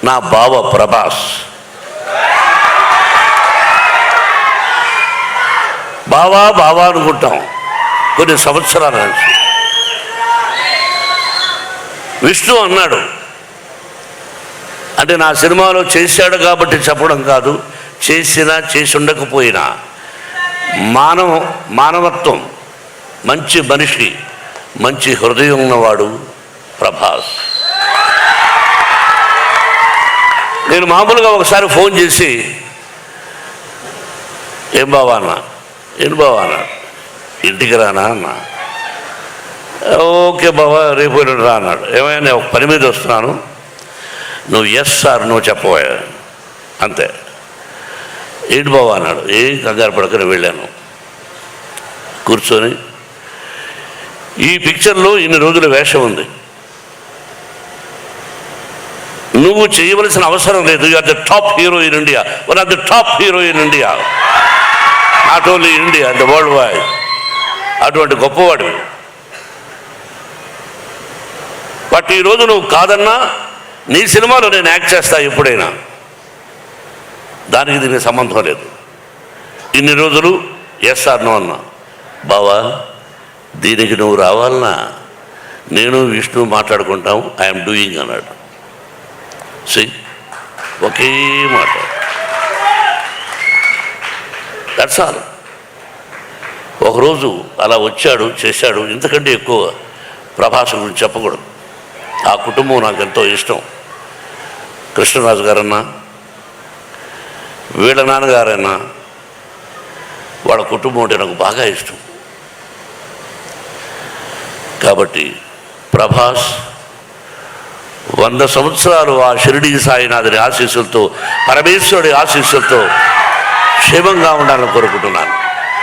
నా బావ ప్రభాస్. బావా బావా అనుకుంటాం కొన్ని సంవత్సరాల నుంచి. విష్ణు అన్నాడు, అంటే నా సినిమాలో చేశాడు కాబట్టి చెప్పడం కాదు, చేసినా చేసి ఉండకపోయినా మానవత్వం, మంచి మనిషి, మంచి హృదయం ఉన్నవాడు ప్రభాస్. నేను మామూలుగా ఒకసారి ఫోన్ చేసి ఏం బావా అన్నా, ఇంటికి రానా అన్నా. ఓకే బావా రేపు రా అన్నాడు. ఏమైనా నేను ఒక పని మీద వస్తున్నాను, నువ్వు ఎస్ సార్ నువ్వు చెప్పబోయా అంతే. ఏంటి బావా అన్నాడు. ఏం కంగారు పడకనే వెళ్ళాను. కూర్చొని ఈ పిక్చర్లో ఇన్ని రోజుల వేషం ఉంది, నువ్వు చేయవలసిన అవసరం లేదు. You are the top hero in India, one of the top hero in India, not only India and the world wide. అటువంటి గొప్పవాడు. బట్ ఈరోజు నువ్వు కాదన్నా నీ సినిమాలో నేను యాక్ట్ చేస్తా ఎప్పుడైనా, దానికి దీనికి సంబంధం లేదు. ఇన్ని రోజులు ఎస్ ఆర్ నో అన్నా. బావా దీనికి నువ్వు రావాలన్నా నేను విష్ణు మాట్లాడుకుంటాం, ఐఎమ్ డూయింగ్ అన్నాడు. ఒకే మాట, దట్స్ ఆల్. ఒకరోజు అలా వచ్చాడు, చేశాడు. ఇంతకంటే ఎక్కువ ప్రభాస్ గురించి చెప్పకూడదు. ఆ కుటుంబం నాకు ఎంతో ఇష్టం. కృష్ణరాజు గారన్నా, వీళ్ళ నాన్నగారన్నా, వాళ్ళ కుటుంబం అంటే నాకు బాగా ఇష్టం. కాబట్టి ప్రభాస్ 100 సంవత్సరాలు ఆ షిరిడి సాయినాథుని ఆశీస్సులతో, పరమేశ్వరుడి ఆశీస్సులతో క్షేమంగా ఉండాలని కోరుకుంటున్నాను.